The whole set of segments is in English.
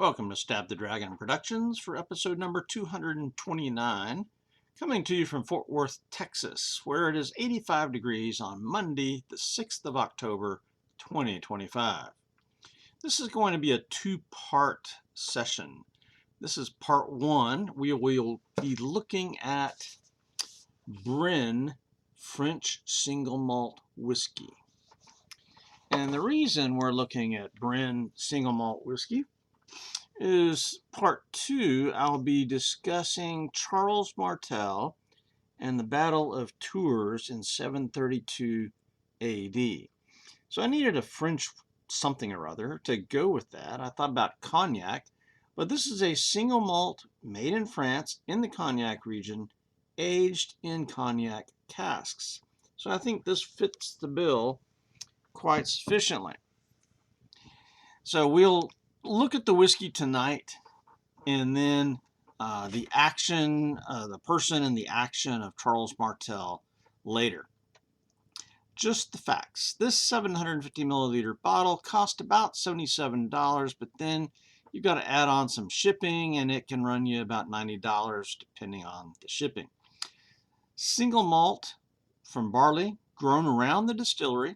Welcome to Stab the Dragon Productions for episode number 229, coming to you from Fort Worth, Texas, where it is 85 degrees on Monday, the 6th of October, 2025. This is going to be a two-part session. This is part one. We will be looking at Brenne French single malt whiskey. And the reason we're looking at Brenne single malt whiskey is part two. I'll be discussing Charles Martel and the Battle of Tours in 732 AD. So I needed a French something or other to go with that. I thought about cognac, but this is a single malt made in France in the cognac region, aged in cognac casks. So I think this fits the bill quite sufficiently. So we'll look at the whiskey tonight, and then the action, the person and the action of Charles Martel later. Just the facts. This 750 milliliter bottle cost about $77, but then you've got to add on some shipping, and it can run you about $90 depending on the shipping. Single malt from barley grown around the distillery,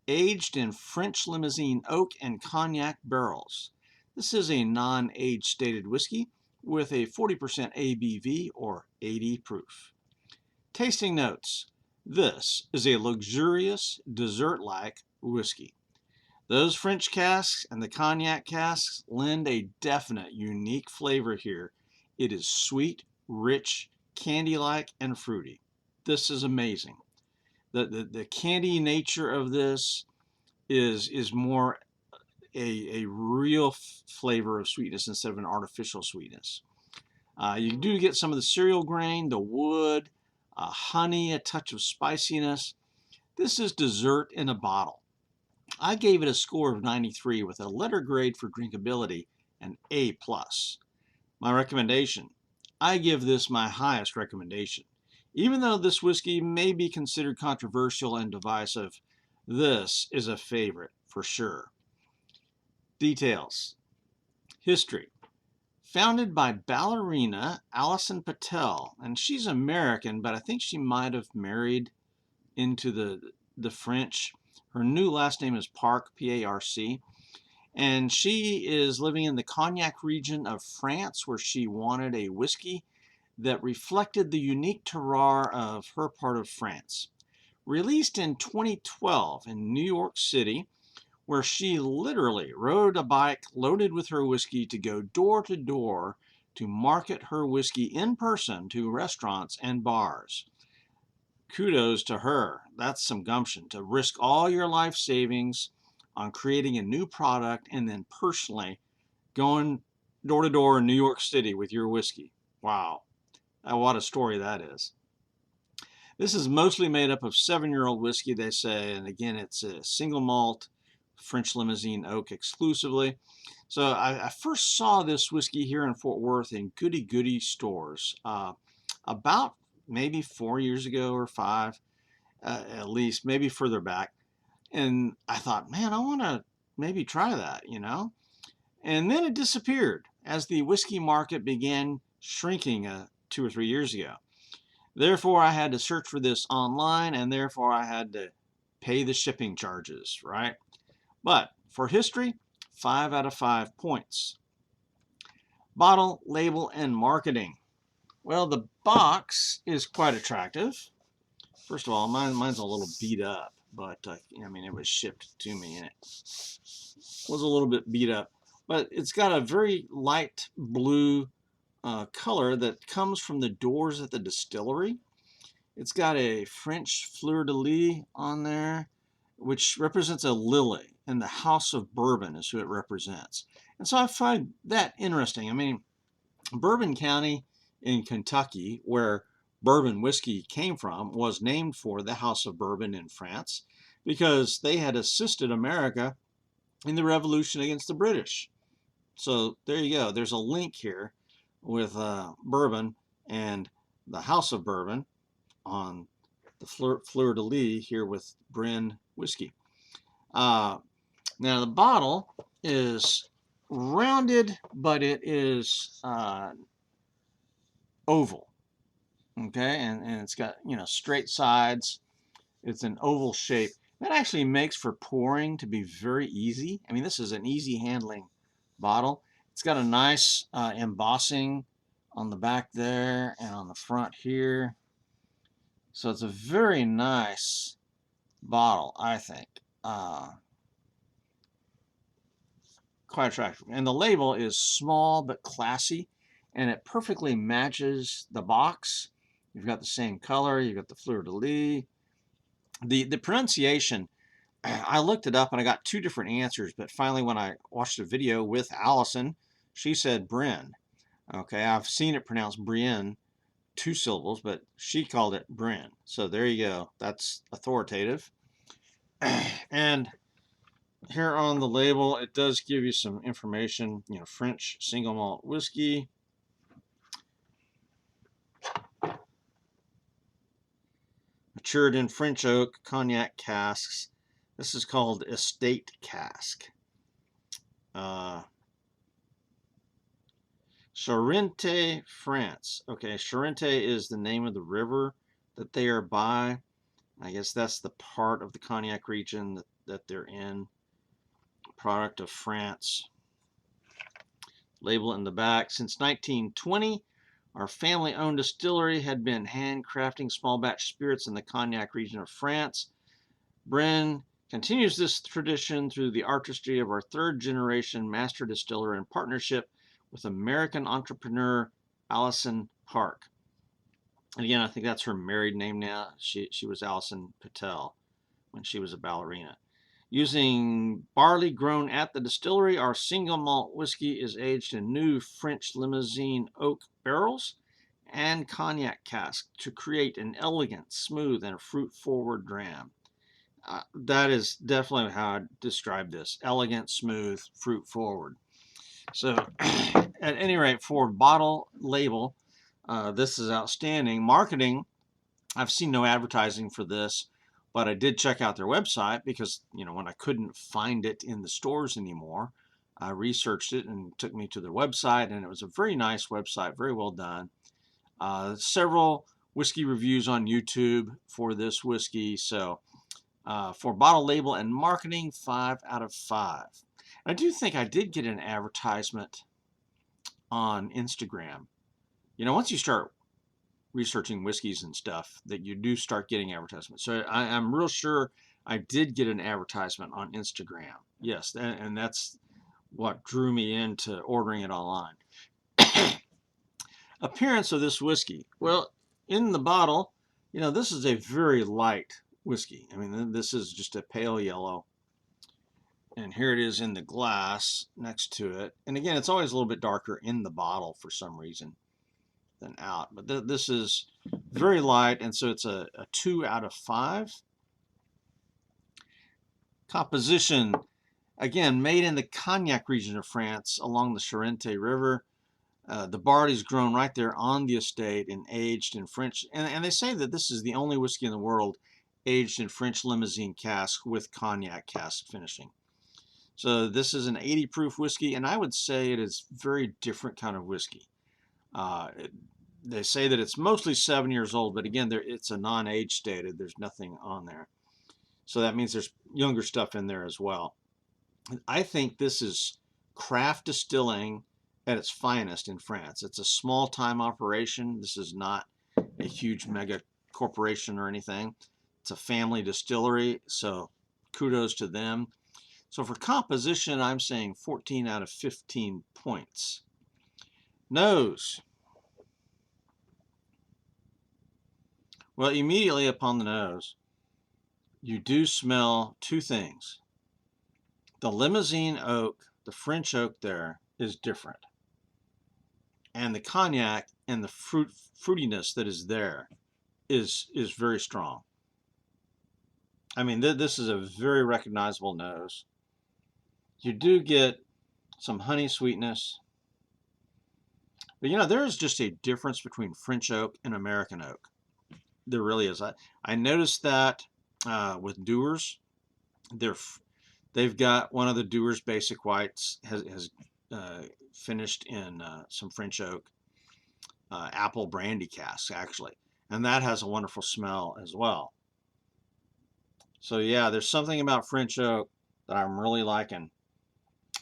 aged in French Limousin oak and cognac barrels. This is a non-age stated whiskey with a 40% ABV or 80 proof. Tasting notes. This is a luxurious dessert-like whiskey. Those French casks and the cognac casks lend a definite unique flavor here. It is sweet, rich, candy-like, and fruity. This is amazing. The candy nature of this is more a real flavor of sweetness instead of an artificial sweetness. You do get some of the cereal grain, the wood, honey, a touch of spiciness. This is dessert in a bottle. I gave it a score of 93 with a letter grade for drinkability and A+. My recommendation, I give this my highest recommendation. Even though this whiskey may be considered controversial and divisive, this is a favorite for sure. Details. History. Founded by ballerina Alison Patel, and she's American, but I think she might have married into the French. Her new last name is Park, P-A-R-C, and she is living in the cognac region of France, where she wanted a whiskey that reflected the unique terroir of her part of France. Released in 2012 in New York City, where she literally rode a bike loaded with her whiskey to go door to door to market her whiskey in person to restaurants and bars. Kudos to her. That's some gumption, to risk all your life savings on creating a new product and then personally going door to door in New York City with your whiskey. Wow. What a story that is. This is mostly made up of 7-year-old whiskey, they say, and again, it's a single malt French Limousin oak exclusively. So I first saw this whiskey here in Fort Worth in Goody Goody stores about maybe 4 years ago or 5, at least, maybe further back. And I thought, man, I want to maybe try that, you know? And then it disappeared as the whiskey market began shrinking 2 or 3 years ago. Therefore, I had to search for this online, and therefore I had to pay the shipping charges, right? But for history, 5 out of 5 points. Bottle, label, and marketing. Well, the box is quite attractive. First of all, mine's a little beat up, but I mean, it was shipped to me, and it was a little bit beat up. But it's got a very light blue color that comes from the doors at the distillery. It's got a French fleur-de-lis on there, which represents a lily, and the House of Bourbon is who it represents. And so I find that interesting. I mean, Bourbon County in Kentucky, where bourbon whiskey came from, was named for the House of Bourbon in France because they had assisted America in the revolution against the British. So there you go. There's a link here with bourbon and the House of Bourbon on the fleur-de-lis here with Brenne whiskey. Now the bottle is rounded, but it is oval. Okay, and it's got, you know, straight sides. It's an oval shape. That actually makes for pouring to be very easy. I mean, this is an easy handling bottle. It's got a nice embossing on the back there and on the front here. So it's a very nice bottle, I think. Quite attractive. And the label is small but classy, and it perfectly matches the box. You've got the same color. You've got the fleur-de-lis. The pronunciation, I looked it up and I got two different answers, but finally when I watched a video with Allison, she said Brenne. Okay, I've seen it pronounced Brienne, 2 syllables, but she called it Brenne. So there you go. That's authoritative. And here on the label, it does give you some information, you know, French single malt whiskey. Matured in French oak cognac casks. This is called estate cask. Charente, France. Okay, Charente is the name of the river that they are by. I guess that's the part of the cognac region that they're in. Product of France. Label in the back. Since 1920, our family-owned distillery had been handcrafting small batch spirits in the cognac region of France. Brenne continues this tradition through the artistry of our third-generation master distiller in partnership with American entrepreneur Allison Park. And again, I think that's her married name now. She was Allison Patel when she was a ballerina. Using barley grown at the distillery, our single malt whiskey is aged in new French Limousin oak barrels and cognac casks to create an elegant, smooth, and fruit-forward dram. That is definitely how I describe this. Elegant, smooth, fruit-forward. So, at any rate, for bottle label, this is outstanding. Marketing, I've seen no advertising for this, but I did check out their website because, you know, when I couldn't find it in the stores anymore, I researched it and it took me to their website, and it was a very nice website, very well done. Several whiskey reviews on YouTube for this whiskey. So for bottle label and marketing, 5 out of 5. I do think I did get an advertisement on Instagram. You know, once you start researching whiskeys and stuff, that you do start getting advertisements. So I'm real sure I did get an advertisement on Instagram. Yes, and that's what drew me into ordering it online. Appearance of this whiskey. Well, in the bottle, you know, this is a very light whiskey. I mean, this is just a pale yellow. And here it is in the glass next to it. And again, it's always a little bit darker in the bottle for some reason than out. But this is very light, and so it's a 2 out of 5. Composition, again, made in the Cognac region of France along the Charente River. The barley is grown right there on the estate and aged in French. And they say that this is the only whiskey in the world aged in French Limousin cask with cognac cask finishing. So this is an 80 proof whiskey, and I would say it is a very different kind of whiskey. They say that it's mostly 7 years old, but again, it's a non-age stated. There's nothing on there. So that means there's younger stuff in there as well. I think this is craft distilling at its finest in France. It's a small time operation. This is not a huge mega corporation or anything. It's a family distillery, so kudos to them. So for composition, I'm saying 14 out of 15 points. Nose. Well, immediately upon the nose, you do smell two things. The Limousin oak, the French oak there, is different. And the cognac and the fruitiness that is there is very strong. I mean, this is a very recognizable nose. You do get some honey sweetness. But you know, there is just a difference between French oak and American oak. There really is. I noticed that with Dewar's. They've got one of the Dewar's Basic Whites has finished in some French oak apple brandy casks, actually. And that has a wonderful smell as well. So yeah, there's something about French oak that I'm really liking.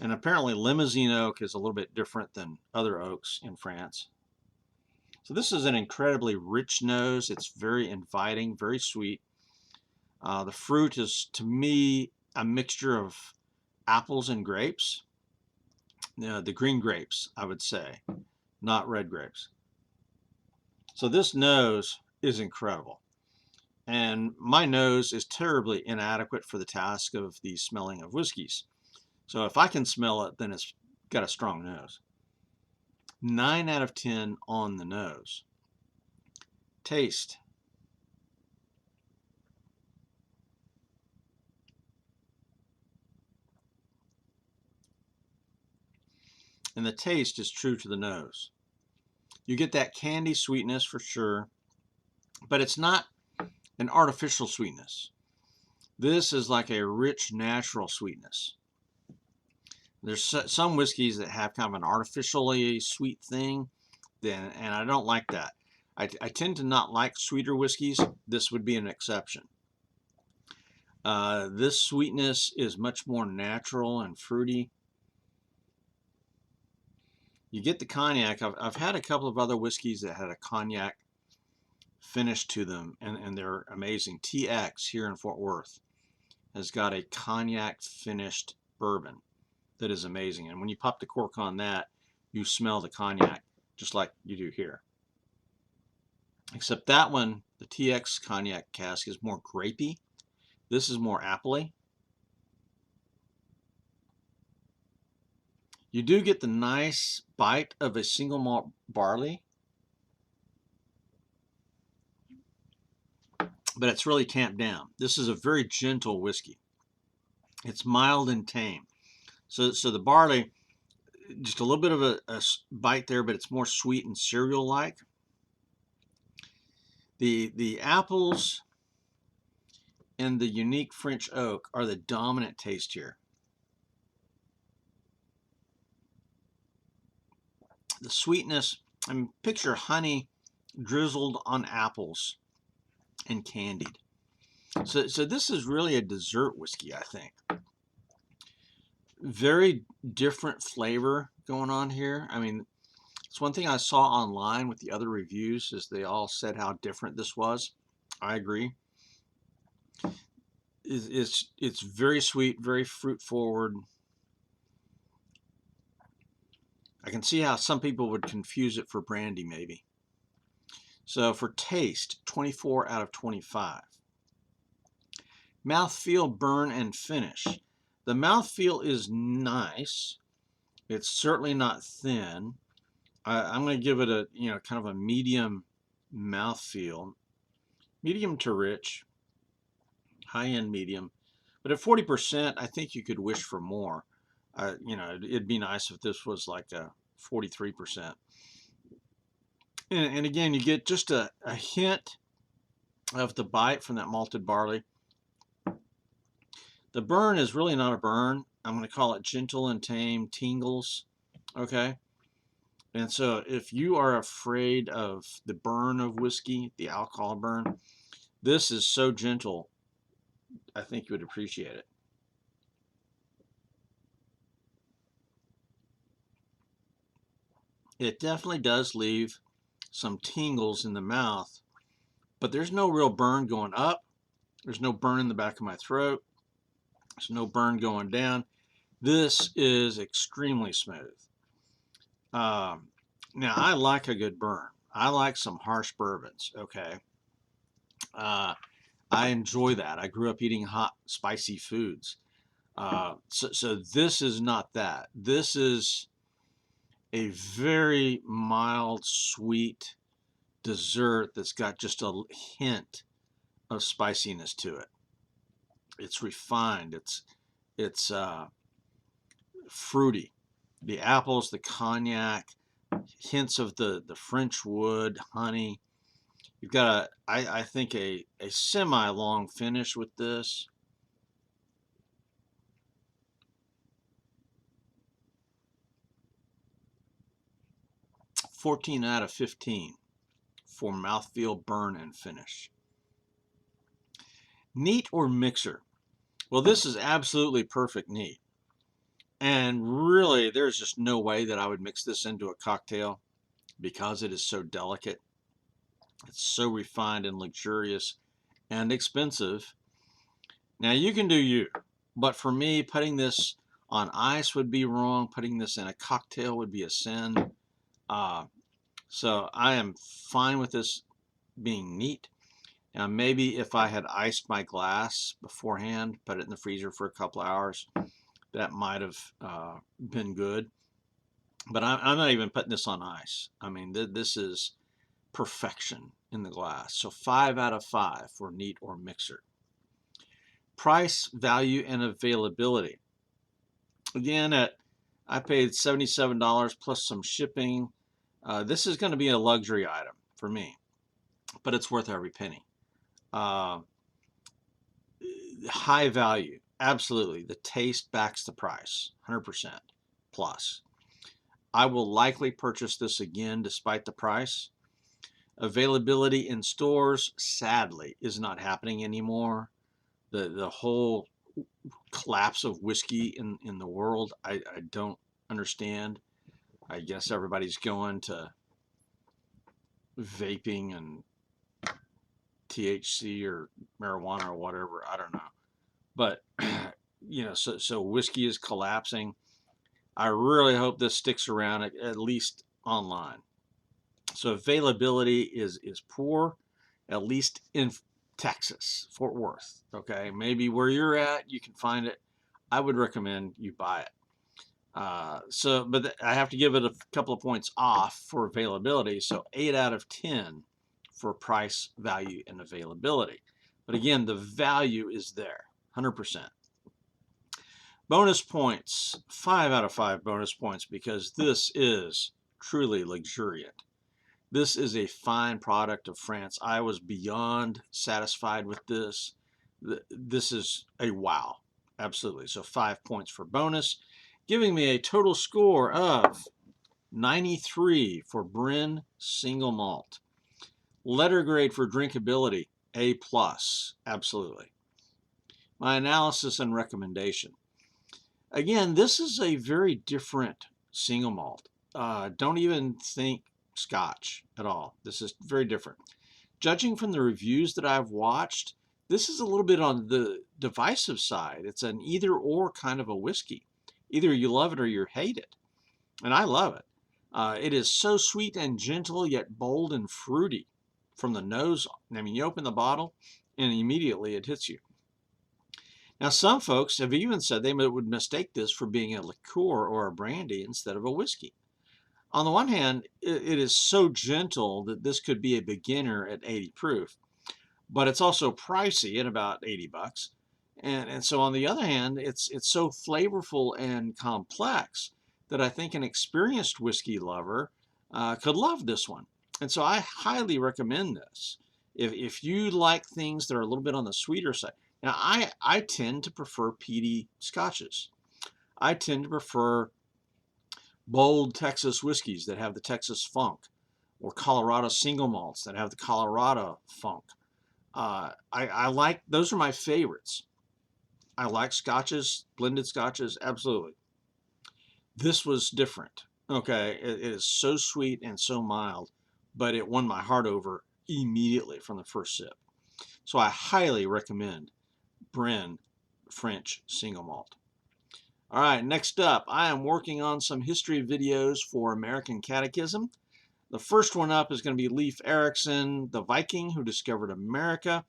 And apparently Limousin oak is a little bit different than other oaks in France. So this is an incredibly rich nose. It's very inviting, very sweet. The fruit is, to me, a mixture of apples and grapes. The green grapes, I would say, not red grapes. So this nose is incredible. And my nose is terribly inadequate for the task of the smelling of whiskeys. So if I can smell it, then it's got a strong nose. 9 out of 10 on the nose. Taste. And the taste is true to the nose. You get that candy sweetness for sure, but it's not an artificial sweetness. This is like a rich, natural sweetness. There's some whiskeys that have kind of an artificially sweet thing, and I don't like that. I tend to not like sweeter whiskeys. This would be an exception. This sweetness is much more natural and fruity. You get the cognac. I've had a couple of other whiskeys that had a cognac finish to them, and they're amazing. TX here in Fort Worth has got a cognac finished bourbon that is amazing. And when you pop the cork on that, you smell the cognac just like you do here. Except that one, the TX cognac cask, is more grapey. This is more appley. You do get the nice bite of a single malt barley, but it's really tamped down. This is a very gentle whiskey. It's mild and tame. So the barley, just a little bit of a bite there, but it's more sweet and cereal-like. The apples and the unique French oak are the dominant taste here. The sweetness, I mean, picture honey drizzled on apples and candied. So this is really a dessert whiskey, I think. Very different flavor going on here. I mean, it's one thing I saw online with the other reviews is they all said how different this was. I agree. It's very sweet, very fruit forward. I can see how some people would confuse it for brandy maybe. So for taste, 24 out of 25. Mouthfeel, burn, and finish. The mouthfeel is nice. It's certainly not thin. I'm going to give it a kind of a medium mouthfeel, medium to rich, high-end medium. But at 40%, I think you could wish for more. It'd be nice if this was like a 43%. And again, you get just a hint of the bite from that malted barley. The burn is really not a burn. I'm going to call it gentle and tame tingles. Okay. And so if you are afraid of the burn of whiskey, the alcohol burn, this is so gentle, I think you would appreciate it. It definitely does leave some tingles in the mouth, but there's no real burn going up. There's no burn in the back of my throat. There's no burn going down. This is extremely smooth. Now, I like a good burn. I like some harsh bourbons, okay? I enjoy that. I grew up eating hot, spicy foods. So this is not that. This is a very mild, sweet dessert that's got just a hint of spiciness to it. It's refined. It's fruity. The apples, the cognac, hints of the French wood, honey. You've got I think a semi-long finish with this. 14 out of 15 for mouthfeel, burn, and finish. Neat or mixer? Well, this is absolutely perfect neat. And really, there's just no way that I would mix this into a cocktail because it is so delicate. It's so refined and luxurious and expensive. Now, you can do you, but for me, putting this on ice would be wrong. Putting this in a cocktail would be a sin. So I am fine with this being neat. Now, maybe if I had iced my glass beforehand, put it in the freezer for a couple of hours, that might have been good. But I'm not even putting this on ice. I mean, this is perfection in the glass. So 5 out of 5 for neat or mixer. Price, value, and availability. Again, I paid $77 plus some shipping. This is going to be a luxury item for me, but it's worth every penny. High value, absolutely. The taste backs the price, 100% plus. I will likely purchase this again despite the price. Availability in stores, sadly, is not happening anymore. The whole collapse of whiskey in the world, I don't understand. I guess everybody's going to vaping and THC or marijuana or whatever. I don't know. But, so whiskey is collapsing. I really hope this sticks around, at least online. So availability is poor, at least in Texas, Fort Worth. Okay, maybe where you're at, you can find it. I would recommend you buy it. But I have to give it a couple of points off for availability. So 8 out of 10 for price, value, and availability. But again, the value is there, 100%. Bonus points, 5 out of 5 bonus points because this is truly luxuriant. This is a fine product of France. I was beyond satisfied with this. This is a wow, absolutely. So 5 points for bonus, giving me a total score of 93 for Brenne single malt. Letter grade for drinkability, A+, absolutely. My analysis and recommendation. Again, this is a very different single malt. Don't even think Scotch at all. This is very different. Judging from the reviews that I've watched, this is a little bit on the divisive side. It's an either or kind of a whiskey. Either you love it or you hate it. And I love it. It is so sweet and gentle, yet bold and fruity from the nose. I mean, you open the bottle and immediately it hits you. Now, some folks have even said they would mistake this for being a liqueur or a brandy instead of a whiskey. On the one hand, it is so gentle that this could be a beginner at 80 proof, but it's also pricey at about 80 bucks. And so on the other hand, it's so flavorful and complex that I think an experienced whiskey lover could love this one. And so I highly recommend this. If you like things that are a little bit on the sweeter side. Now, I tend to prefer peaty scotches. I tend to prefer bold Texas whiskeys that have the Texas funk, or Colorado single malts that have the Colorado funk. I like, those are my favorites. I like scotches, blended scotches, absolutely. This was different. Okay, it is so sweet and so mild, but it won my heart over immediately from the first sip. So I highly recommend Brenne French single malt. All right, next up, I am working on some history videos for American Catechism. The first one up is going to be Leif Erikson, the Viking who discovered America.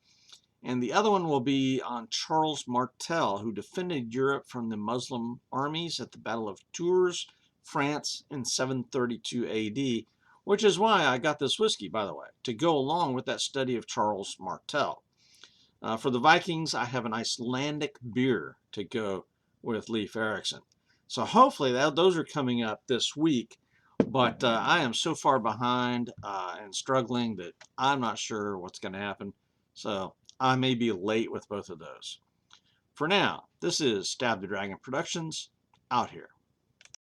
And the other one will be on Charles Martel, who defended Europe from the Muslim armies at the Battle of Tours, France in 732 AD, which is why I got this whiskey, by the way, to go along with that study of Charles Martel. For the Vikings, I have an Icelandic beer to go with Leif Erikson. So hopefully those are coming up this week, but I am so far behind and struggling that I'm not sure what's going to happen. So I may be late with both of those. For now, this is Stab the Dragon Productions, out here.